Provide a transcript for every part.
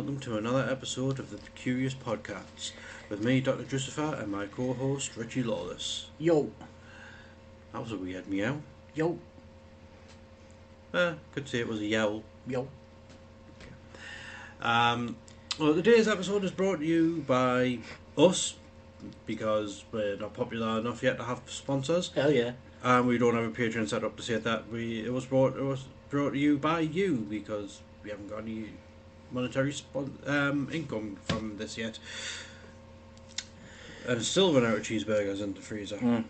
welcome to another episode of the Curious Podcats with me, Dr. Drewcifer, and my co-host, Richy Lawless. Yo. That was a weird meow. Yo. Could say it was a yowl. Yo. Well, today's episode is brought to you by us, because we're not popular enough yet to have sponsors. Hell yeah. And we don't have a Patreon set up to say that. It was brought to you by you, because we haven't got any monetary income from this yet. And still run out of cheeseburgers in the freezer.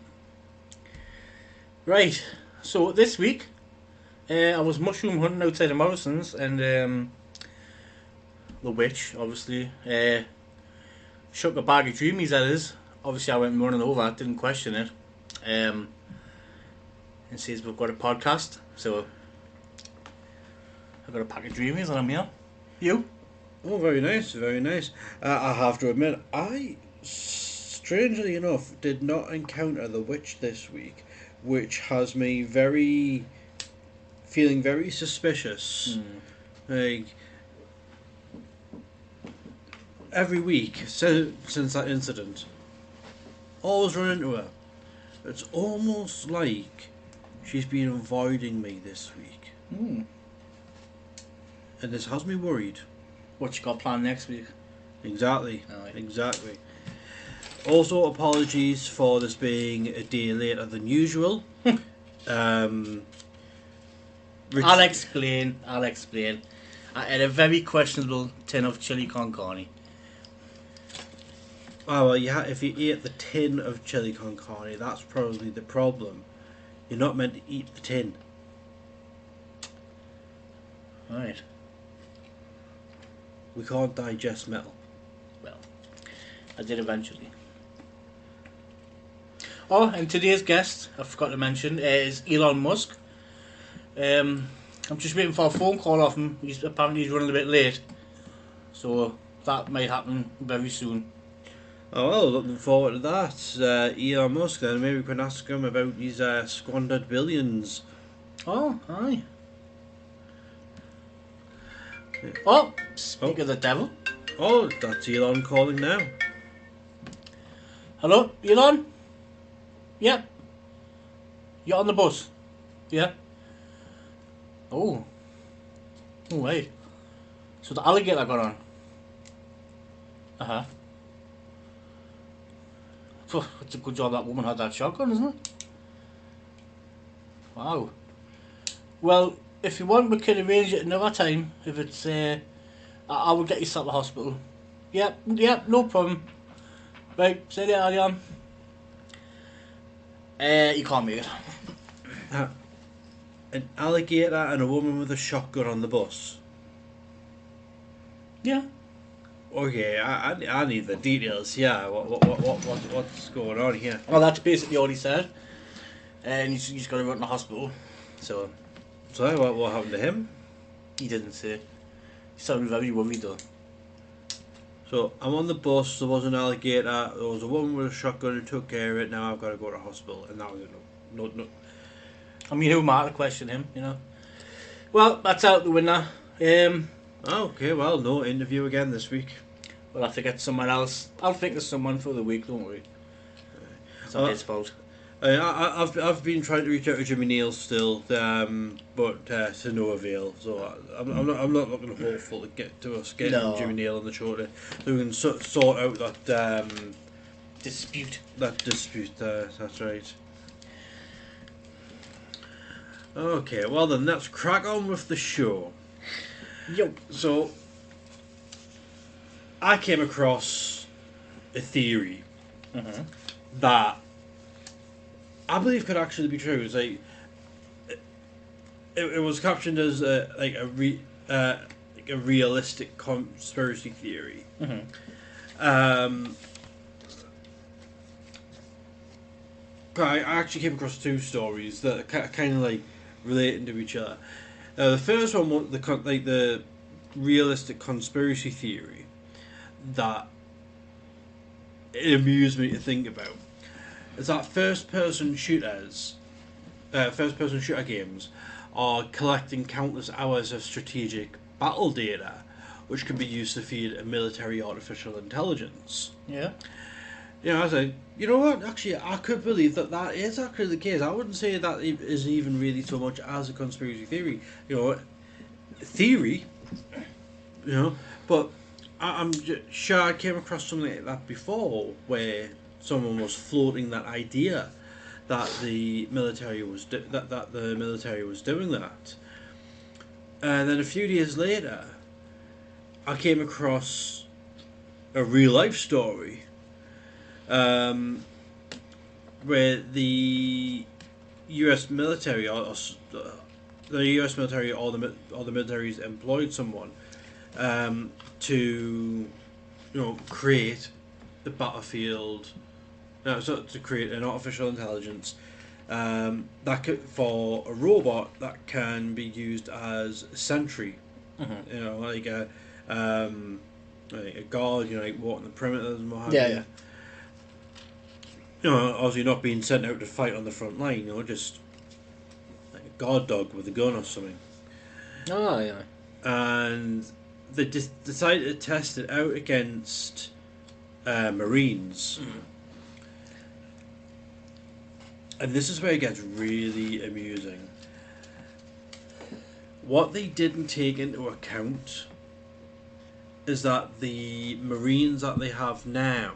Right, so this week I was mushroom hunting outside of Morrison's, and the witch obviously shook a bag of dreamies at us. Obviously I went running over, didn't question it, and says we've got a podcast, so I got a pack of dreamies and I'm here. You? Oh, very nice, very nice. I have to admit, I, strangely enough, did not encounter the witch this week, which has me feeling very suspicious. Like, every week since that incident, always run into her. It's almost like she's been avoiding me this week. And this has me worried. What you got planned next week? Exactly. Aye. Exactly. Also, apologies for this being a day later than usual. I'll explain. I had a very questionable tin of chili con carne. Oh, well, if you ate the tin of chili con carne, that's probably the problem. You're not meant to eat the tin. Right. We can't digest metal. Well, I did eventually. Oh, and today's guest, I forgot to mention, is Elon Musk. I'm just waiting for a phone call off him. Apparently he's running a bit late, so that might happen very soon. Oh, well, looking forward to that. Elon Musk, then maybe we can ask him about his squandered billions. Oh, aye. Oh, speak of the devil. Oh, that's Elon calling now. Hello, Elon? Yep. You're on the bus? Yeah. Oh, wait. So the alligator got on? Uh-huh. It's a good job that woman had that shotgun, isn't it? Wow. Well, if you want, we can arrange it another time. If it's, I will get you to the hospital. Yep, no problem. Right, see you later, Leon. You can't make it. An alligator and a woman with a shotgun on the bus. Yeah. Okay, I need the details. Yeah, what's going on here? Well, that's basically all he said. And he's got to run to the hospital. So what happened to him? he didn't say. He sounded very worried though. So I'm on the bus. There was an alligator. There was a woman with a shotgun who took care of it. Now I've got to go to hospital, and that was no. I mean, who am I to question him? You know. Well, that's out the window. Okay, well, no interview again this week. We'll have to get someone else. I'll think of someone for the week. Don't worry. It's not his fault. I've been trying to reach out to Jimmy Neal still, but to no avail. So I'm not looking hopeful to get to us getting Jimmy Neal on the show so we can sort out that dispute. That's right. Okay, well then let's crack on with the show. Yo. So I came across a theory that I believe could actually be true. It's like it was captioned as a realistic conspiracy theory. But I actually came across two stories that are kind of like relating to each other. The first one was the realistic conspiracy theory that it amused me to think about. Is that first-person shooter games are collecting countless hours of strategic battle data which can be used to feed a military artificial intelligence. Yeah. You know, I was like, you know what? Actually, I could believe that is actually the case. I wouldn't say that it is even really so much as a conspiracy theory. You know, theory. You know, but I'm sure I came across something like that before, where someone was floating that idea that the military was that the military was doing that, and then a few days later, I came across a real life story, where the U.S. military or the U.S. military or the militaries employed someone to create the battlefield. No, so to create an artificial intelligence that for a robot that can be used as a sentry. Mm-hmm. You know, like a guard. You know, like walking the perimeters and what have Yeah, you. yeah. You know, obviously not being sent out to fight on the front line. You know, just like a guard dog with a gun or something. Oh, yeah. And they decided to test it out against Marines. Mm. And this is where it gets really amusing. What they didn't take into account is that the Marines that they have now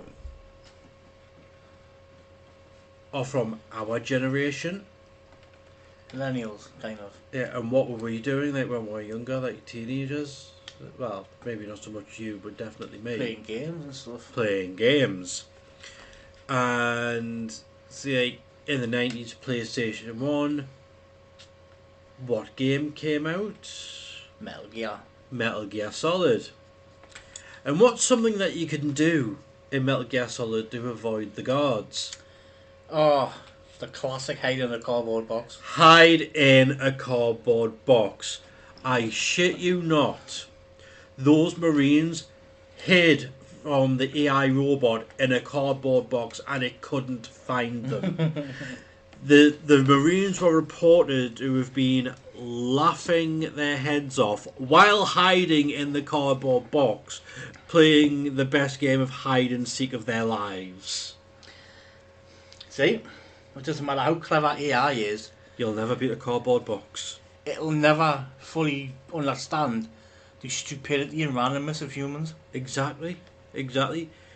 are from our generation. Millennials, kind of. Yeah, and what were we doing like when we were younger, like teenagers? Well, maybe not so much you, but definitely me. Playing games and stuff. Playing games. And see, like, in the 90s, PlayStation 1, what game came out? Metal Gear. Metal Gear Solid. And what's something that you can do in Metal Gear Solid to avoid the guards? Oh, the classic hide in a cardboard box. Hide in a cardboard box. I shit you not. Those Marines hid from the AI robot in a cardboard box and it couldn't find them. The Marines were reported to have been laughing their heads off while hiding in the cardboard box, playing the best game of hide and seek of their lives. See? It doesn't matter how clever AI is, You'll never beat a cardboard box. it'll never fully understand the stupidity and randomness of humans. Exactly.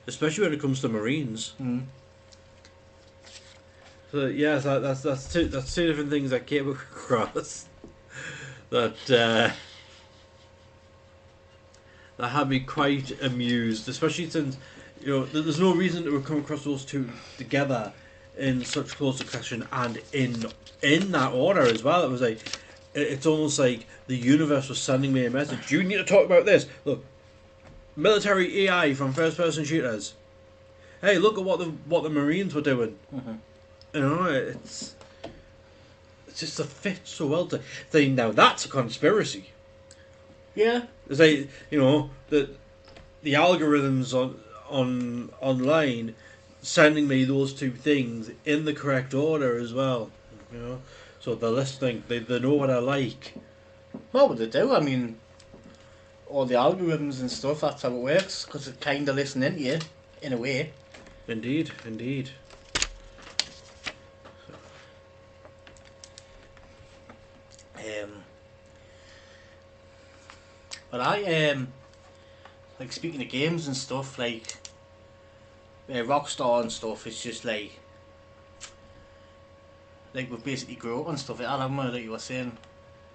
Especially when it comes to Marines. Mm. So yeah, that's two different things I came across that that had me quite amused, especially since there's no reason to come across those two together in such close succession and in that order as well. It was like it's almost like the universe was sending me a message. You need to talk about this. Look, military AI from first-person shooters. Hey, look at what the Marines were doing. Mm-hmm. You know, it's just a fit so well to say. Now that's a conspiracy. Yeah. It's like the algorithms on online sending me those two things in the correct order as well. So they're listening. They know what I like. What would they do? I mean, all the algorithms and stuff, that's how it works, because it's kind of listening to you, in a way. Indeed. But I, like, speaking of games and stuff, like, Rockstar and stuff, it's just like we've basically grew up on stuff like that, haven't we, like you were saying,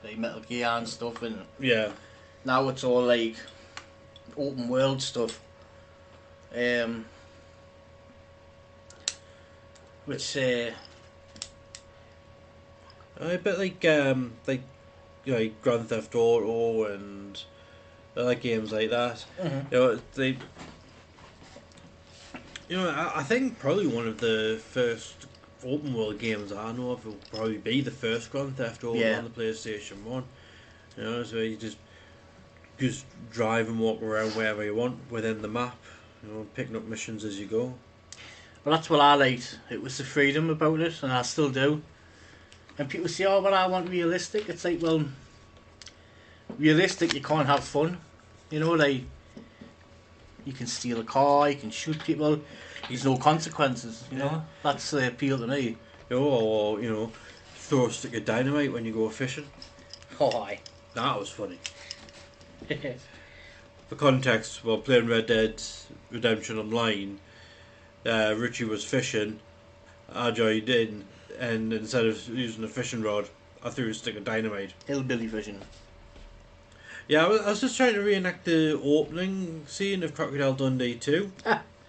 like Metal Gear and stuff, and Yeah. now it's all like open world stuff, which A bit like like Grand Theft Auto and other games like that. mm-hmm. I think probably one of the first open world games I know of will probably be the first Grand Theft Auto on the PlayStation 1. So you just drive and walk around wherever you want within the map, picking up missions as you go. Well, that's what I liked. It was the freedom about it, and I still do. And people say, oh, but I want realistic. It's like, well, realistic, you can't have fun. You know, like, you can steal a car, you can shoot people, there's no consequences, you know? That's the appeal to me. Or, throw a stick of dynamite when you go fishing. Oh, aye. That was funny. For context, while playing Red Dead Redemption Online, Richy was fishing, I joined in, and instead of using a fishing rod, I threw a stick of dynamite. Hillbilly fishing. Yeah, I was just trying to reenact the opening scene of Crocodile Dundee 2,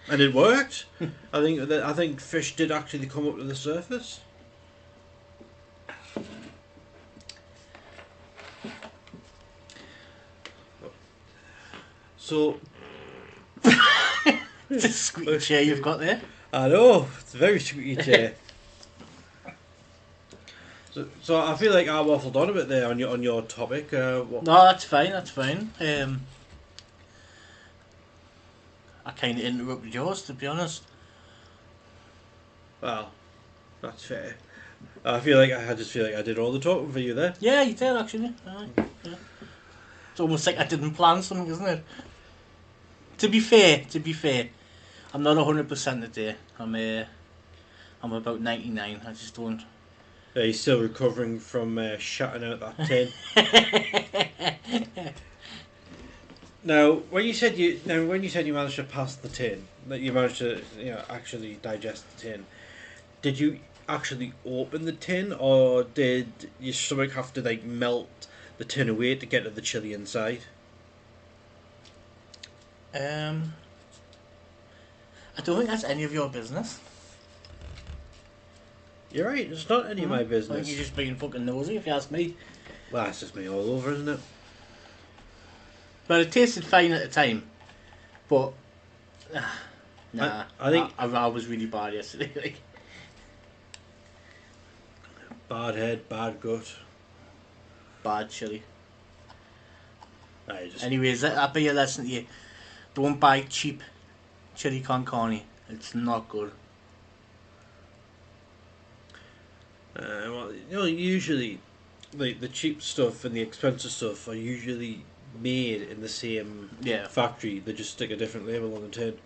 and it worked. I think fish did actually come up to the surface. So, It's a squeaky chair you've got there. I know, it's a very squeaky chair. So I feel like I waffled on a bit there on your topic. No, that's fine. I kind of interrupted yours, to be honest. Well, that's fair. I just feel like I did all the talking for you there. Yeah, you did actually. Aye, yeah. It's almost like I didn't plan something, isn't it? To be fair, I'm not 100% today. I'm about 99. I just don't. Yeah, he's still recovering from shutting out that tin. Now, when you said you managed to pass the tin, that you managed to actually digest the tin, did you actually open the tin, or did your stomach have to like melt the tin away to get to the chili inside? I don't think that's any of your business. You're right, it's not any of my I business. think you're just being fucking nosy, if you ask me. Well, that's just me all over, isn't it? But it tasted fine at the time. But nah, I think I was really bad yesterday. Like, bad head, bad gut. bad chili. Just Anyways, that'll be a lesson to you. Don't buy cheap chili con carne. It's not good. well, usually, the cheap stuff and the expensive stuff are usually made in the same factory. They just stick a different label on the tin.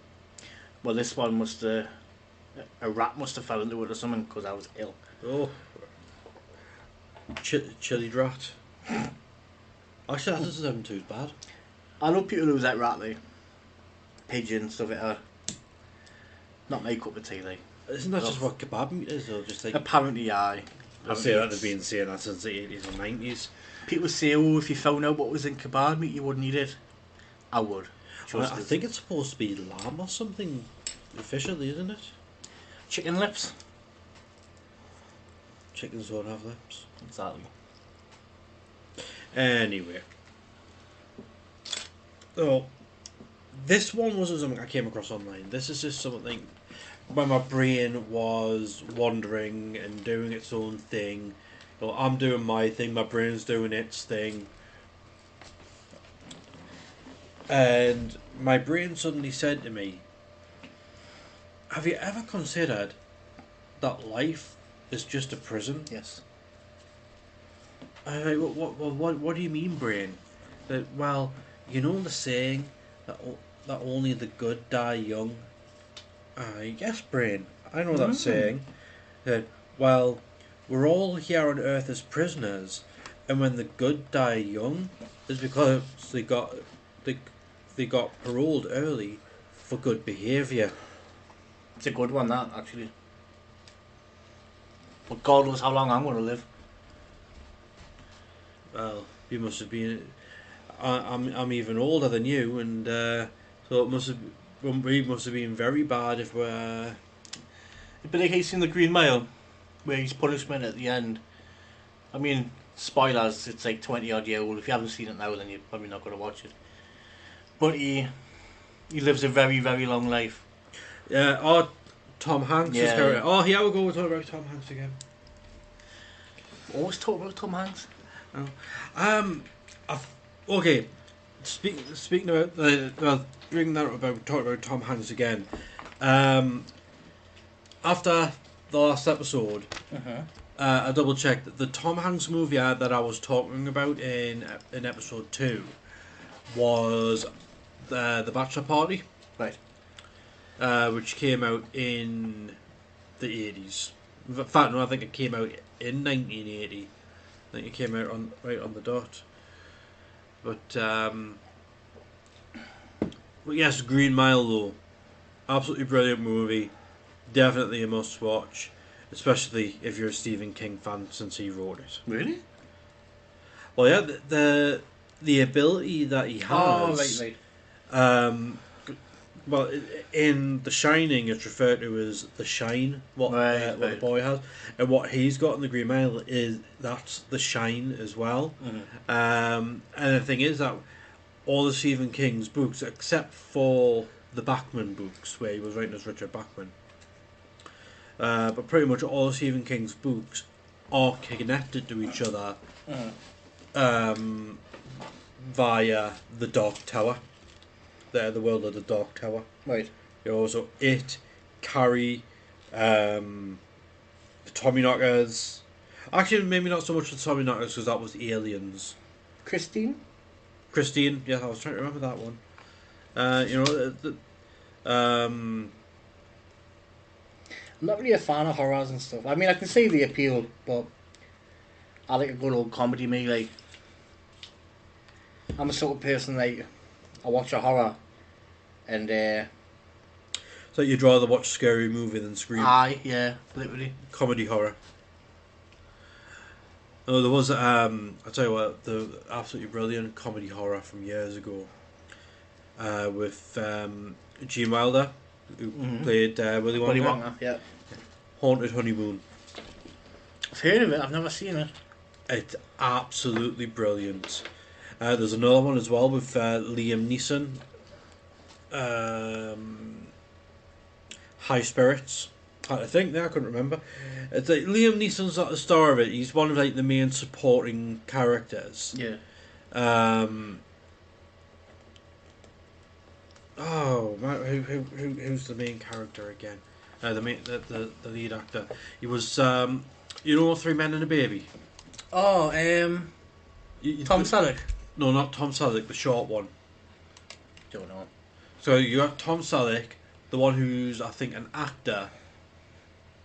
Well, this one a rat must have fell into it or something because I was ill. Oh, chili rat. Actually, that doesn't sound too bad. I know people who that rat, like pigeon stuff like that. Not my cup of tea, like. Isn't that just what kebab meat is, or just like? Apparently, aye. I say that they've been saying that since the 80s and 90s. People say, oh, if you found out what was in kebab meat, you wouldn't eat it. I would. I think it's supposed to be lamb or something, officially, isn't it? Chicken lips. Chickens don't have lips. Exactly. Anyway. Oh, this one wasn't something I came across online. This is just something when my brain was wandering and doing its own thing. I'm doing my thing, my brain's doing its thing. And my brain suddenly said to me, have you ever considered that life is just a prison? Yes. I'm like, what do you mean, brain? That, well, you know the saying that only the good die young? Yes, brain. I know that saying. That, well, we're all here on Earth as prisoners, and when the good die young, it's because they got paroled early for good behaviour. It's a good one, that, actually. But God knows how long I'm going to live. Well, you must have been. I'm even older than you, and so we must have been very bad if we're. It'd be like he's in the Green Mile, where his punishment at the end. I mean, spoilers. It's like 20 odd year old. If you haven't seen it now, then you're probably not going to watch it. But he lives a very, very long life. Yeah. Oh, Tom Hanks is here. Oh, here we go. We're talking about Tom Hanks again. Always talk about Tom Hanks. Oh. Okay. Speaking about bringing that up about talking about Tom Hanks again. After the last episode, I double checked the Tom Hanks movie that I was talking about in episode 2 was the Bachelor Party, Right. which came out in the 80s. In fact, no, I think it came out in 1980. I think it came out right on the dot. But yes, Green Mile though, absolutely brilliant movie. Definitely a must watch, especially if you're a Stephen King fan since he wrote it. Really? Well, yeah, the ability that he has. Oh, right. Um, well, in The Shining, it's referred to as the shine. What the boy has, and what he's got in the Green Mile that's the shine as well. Mm-hmm. And the thing is that all the Stephen King's books, except for the Bachman books, where he was writing as Richard Bachman, but pretty much all of Stephen King's books are connected to each other via the Dark Tower. The world of the Dark Tower. Right. You know, so it, Carrie, the Tommyknockers. Actually, maybe not so much the Tommyknockers because that was Aliens. Christine, yeah, I was trying to remember that one. You know, I'm not really a fan of horrors and stuff. I mean, I can see the appeal, but I like a good old comedy. Me, like, I'm a sort of person like I watch a horror, and so you'd rather watch Scary Movie than Scream. aye, yeah, literally. Comedy horror. Oh, there was I tell you what, the absolutely brilliant comedy horror from years ago, with Gene Wilder, who played Willy Wonka. Willy Wonka, yeah. Haunted Honeymoon. I've heard of it. I've never seen it. It's absolutely brilliant. There's another one as well with Liam Neeson. High Spirits. I think I couldn't remember. It's like Liam Neeson's not the star of it. He's one of like the main supporting characters. Yeah. Oh, who's the main character again? The lead actor. He was you know, Three Men and a Baby. Oh, Tom Selleck. No, not Tom Selleck, the short one. Don't know. So you got Tom Selleck, the one who's I think an actor,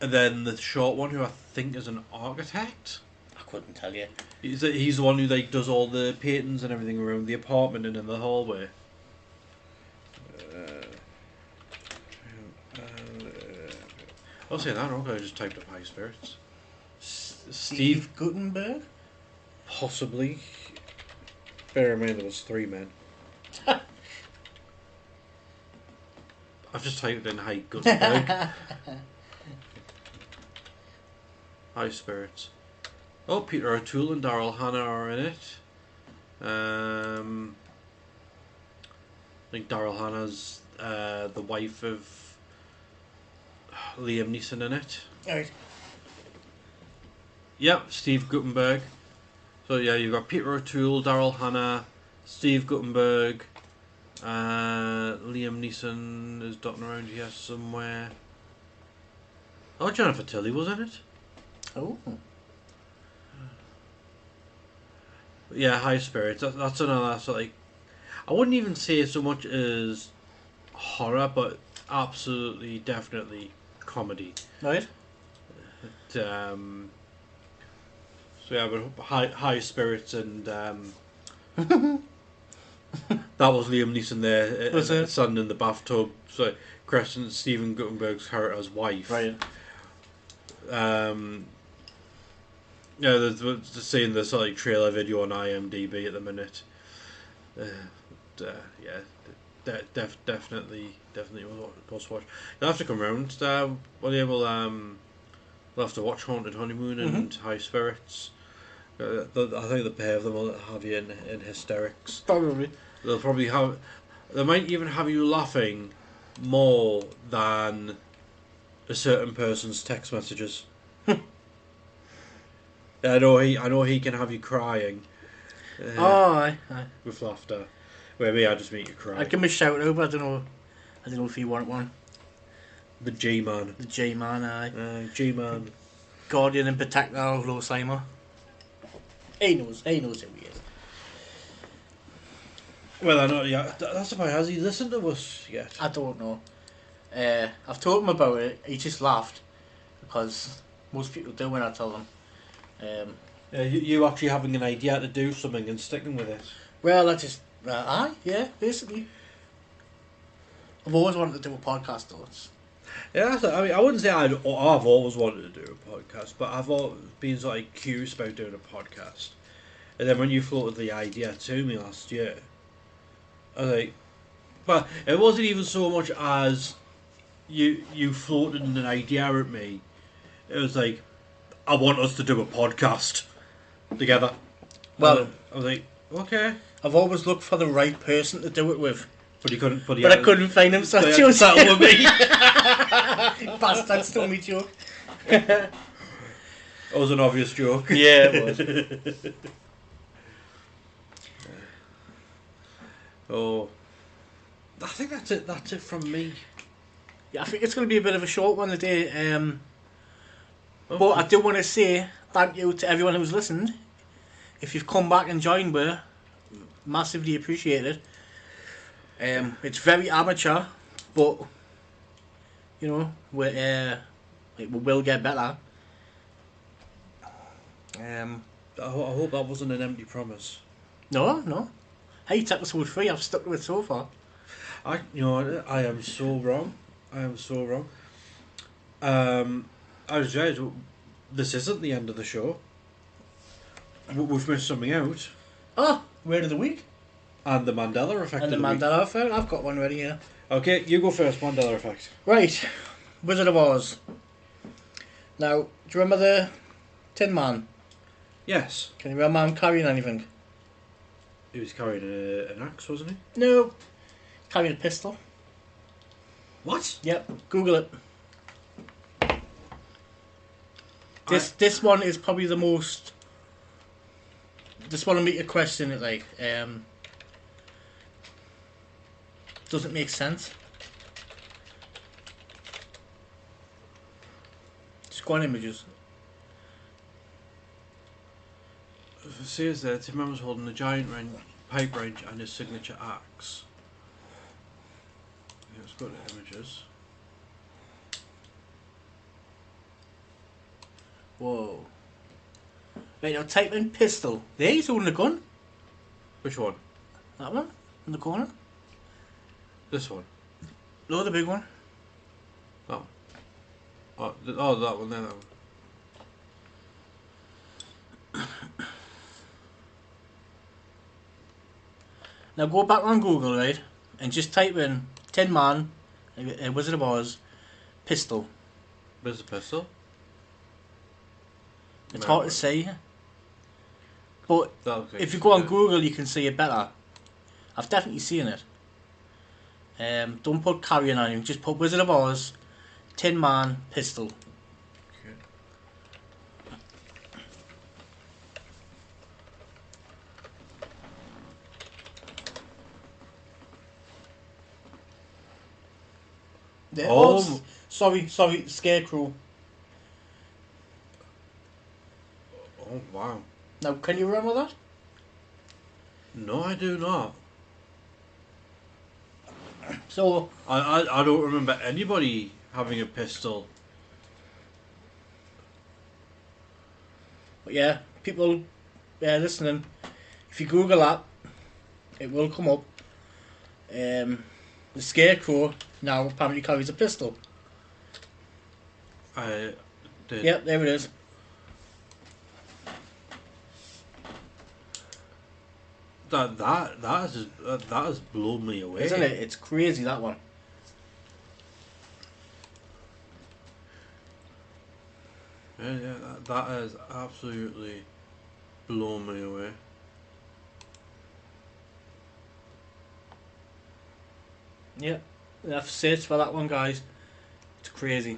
and then the short one who I think is an architect. I couldn't tell you. He's the one who like does all the paintings and everything around the apartment and in the hallway. I'll say that wrong. I just typed up High Spirits. Steve Guttenberg? Possibly. Bear in mind there was 3 men. I've just typed in High Guttenberg. High Spirits. Oh, Peter O'Toole and Daryl Hannah are in it. I think Daryl Hannah's the wife of Liam Neeson in it. Right. Yep, Steve Guttenberg. So yeah, you've got Peter O'Toole, Daryl Hannah, Steve Guttenberg, Liam Neeson is dotting around here somewhere. Oh, Jennifer Tilly was in it. Oh. Yeah, High Spirits. That's another sort of like, I wouldn't even say so much as horror, but absolutely, definitely comedy. Right. So yeah, but High Spirits and that was Liam Neeson there, Was it? sun in the bathtub. So Crescent, Stephen Guttenberg's character's wife. Right. Yeah, they're seeing the sort of like trailer video on IMDb at the minute. Yeah, definitely must watch. You'll have to come round. Well, yeah, we'll have to watch Haunted Honeymoon and High Spirits. I think the pair of them will have you in hysterics. Probably. They'll probably have. They might even have you laughing more than a certain person's text messages. I know he can have you crying. Aye. With laughter. Where me, I just make you cry. I'd give him a shout over. I don't know if you want one. The G-Man. The J-Man, aye. G-Man. Guardian and protector of Alzheimer. He knows who he is. Well, I know. Yeah, that's about. Has he listened to us yet? I don't know. I've told him about it. He just laughed because most people do when I tell them. You actually having an idea to do something and sticking with it. Well, basically. I've always wanted to do a podcast though. Yeah, I mean, I wouldn't say I've always wanted to do a podcast, but I've always been sort of curious about doing a podcast. And then when you floated the idea to me last year, I was like, but it wasn't even so much as you floated an idea at me. It was like, I want us to do a podcast together. Well, I was like, okay. I've always looked for the right person to do it with. But he couldn't. But I couldn't find him, so I chose settle with me. Bastard stole me joke. It was an obvious joke. Yeah, it was. Oh, I think that's it. That's it from me. Yeah, I think it's going to be a bit of a short one today. But I do want to say thank you to everyone who's listened. If you've come back and joined, we're massively appreciated. It's very amateur, but you know we will get better. I hope that wasn't an empty promise. No. Hey, it's episode 3. I've stuck to it so far. I am so wrong. I was right. This isn't the end of the show. We've missed something out. Oh, word of the week. And the Mandela effect. And the Mandela effect. I've got one ready here. Okay, you go first. Mandela effect. Right, Wizard of Oz. Now, do you remember the Tin Man? Yes. Can you remember him carrying anything? He was carrying an axe, wasn't he? No. Carrying a pistol. What? Yep. Google it. This one is probably the most. This one will make you question it. Like, doesn't make sense. Just go on images. It says there, Tim Man was holding a giant pipe wrench and his signature axe. Let's go to images. Whoa. Right, now type in pistol. There, he's holding a gun. Which one? That one? In the corner? This one? No, the big one. Oh. Oh, that one there, that one. Now go back on Google, right, and just type in Tin Man, Wizard of Oz, pistol. Where's the pistol? It's hard to say, but Okay, if you go on Google, you can see it better. I've definitely seen it. Don't put carrying on him, just put Wizard of Oz, Tin Man, pistol. Okay. There. Oh. Sorry, Scarecrow. Oh, wow. Now, can you remember that? No, I do not. So, I don't remember anybody having a pistol. but yeah, people listening, if you Google that, it will come up. The Scarecrow now apparently carries a pistol. I did. Yep, there it is. That has blown me away. Isn't it? It's crazy, that one. Yeah, that has absolutely blown me away. Yep. You have to search for that one, guys. It's crazy.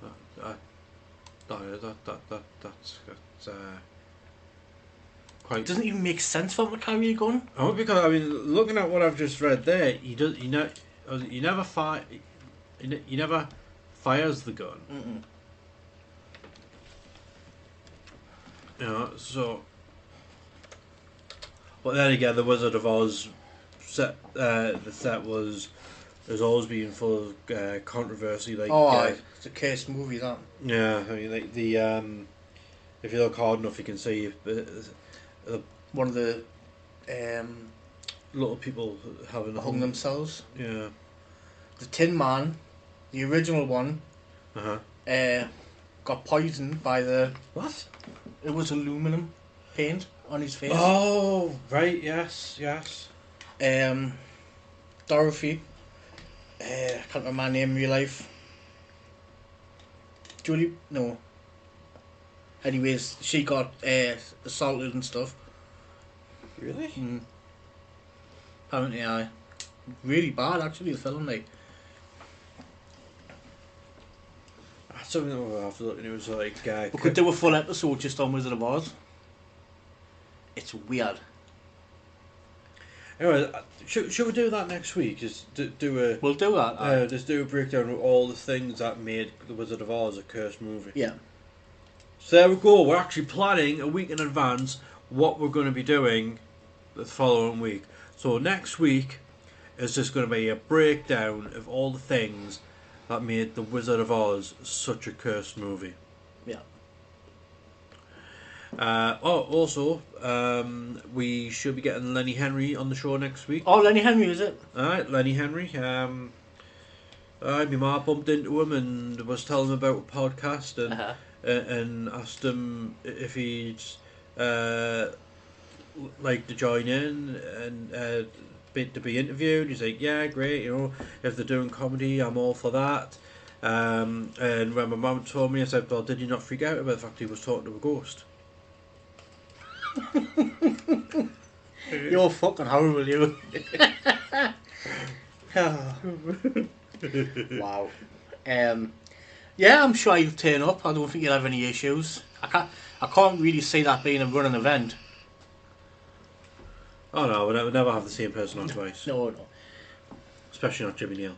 That's quite. It doesn't even make sense for him to carry a gun. Oh, because I mean, looking at what I've just read there, he never fires the gun. Mm-mm. You know, so. But then again, the Wizard of Oz set, the set has always been full of controversy. Like, it's a cursed movie, that. yeah, I mean, like the if you look hard enough, you can see One of the little people having hung themselves. Yeah. The Tin Man, the original one, Uh-huh. got poisoned by the... What? It was aluminum paint on his face. Oh, right, yes. Dorothy, I can't remember my name in real life. Julie? No. Anyways, she got assaulted and stuff. Really? Apparently, I. Really bad, actually, the film, like. That's something that we'll have to look into. It was like... we could do a full episode just on Wizard of Oz. It's weird. Anyway, should we do that next week? Just do a... We'll do that. Just do a breakdown of all the things that made The Wizard of Oz a cursed movie. Yeah. So there we go. We're actually planning a week in advance what we're going to be doing the following week. So next week is just going to be a breakdown of all the things that made The Wizard of Oz such a cursed movie. Yeah. Also, we should be getting Lenny Henry on the show next week. Oh, Lenny Henry, is it? Alright, Lenny Henry. My ma bumped into him and was telling him about a podcast and asked him if he'd like to join in and to be interviewed. He's like, yeah, great, if they're doing comedy, I'm all for that. And when my mum told me, I said, well, did you not freak out about the fact he was talking to a ghost? You're fucking horrible, you. Wow. Yeah, I'm sure you'll turn up. I don't think you'll have any issues. I can't really see that being a running event. Oh no, we'll never have the same person on twice. No. Especially not Jimmy Neal.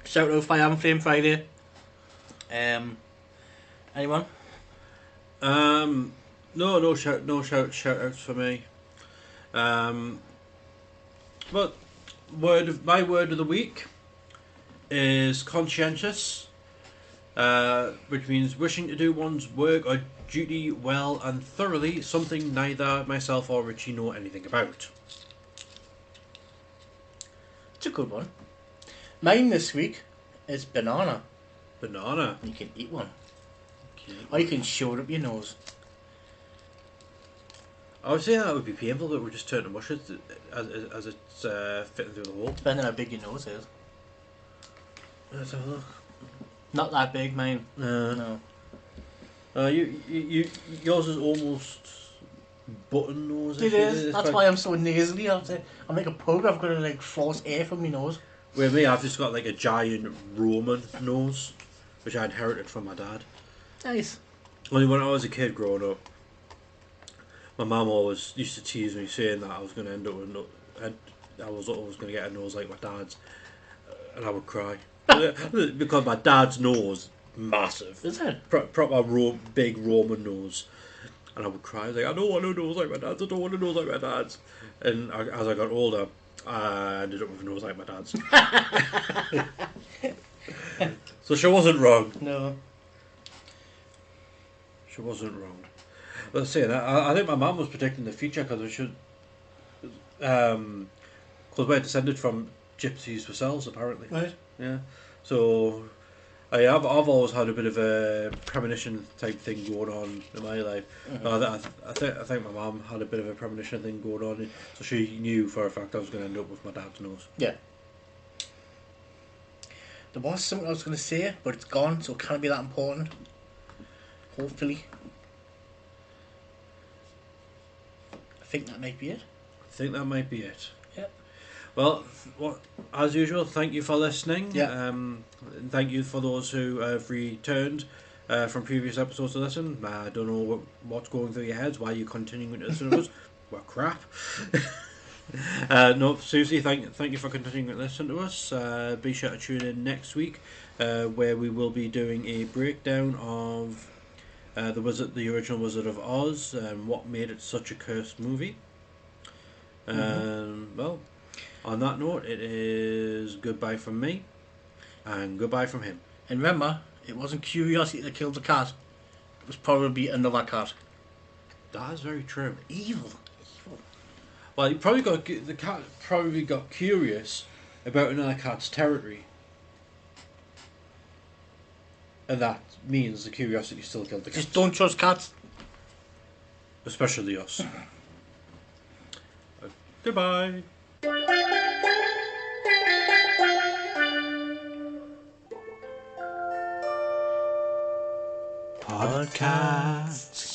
Shout out Fire and Flame Friday. Anyone? No shout outs for me. But my word of the week is conscientious, which means wishing to do one's work or duty well and thoroughly, something neither myself or Richie know anything about. It's a good one. Mine this week is banana. Banana. You can eat one. Or you can shove it up your nose. I would say that would be painful, but we're just turning to mush as it's fitting through the hole. Depending on how big your nose is. Let's have a look. Not that big, mine. No. Yours is almost button nose. It is. That's why I'm so nasally. I'm like a pug. I've got to like force air from my nose. With me, I've just got like a giant Roman nose, which I inherited from my dad. Nice. Only when I was a kid growing up, my mum always used to tease me saying that I was going to end up with I was always going to get a nose like my dad's, and I would cry because my dad's nose massive. Is it? Proper big Roman nose. And I would cry. I was like, I don't want a nose like my dad's. I don't want a nose like my dad's. And as I got older, I ended up with a nose like my dad's. So she wasn't wrong. No. She wasn't wrong. Let's say that. I think my mum was predicting the future because we're descended from gypsies ourselves, apparently. Right. Yeah. So I've always had a bit of a premonition type thing going on in my life. Mm-hmm. I think my mum had a bit of a premonition thing going on, so she knew for a fact I was going to end up with my dad's nose. Yeah. There was something I was going to say, but it's gone, so it can't be that important. Hopefully. I think that might be it. Yep. Well, as usual, thank you for listening. Yeah. And thank you for those who have returned from previous episodes to listen. I don't know what's going through your heads, why you're continuing to listen to us. We're crap. No, seriously, thank you for continuing to listen to us. Be sure to tune in next week, where we will be doing a breakdown of the original Wizard of Oz, and what made it such a cursed movie. Well, on that note, it is goodbye from me, and goodbye from him. And remember, it wasn't curiosity that killed the cat. It was probably another cat. That is very true. Evil. Well, the cat probably got curious about another cat's territory, and that means the curiosity still killed the cat. Just don't trust cats. Especially us. Goodbye. Podcasts.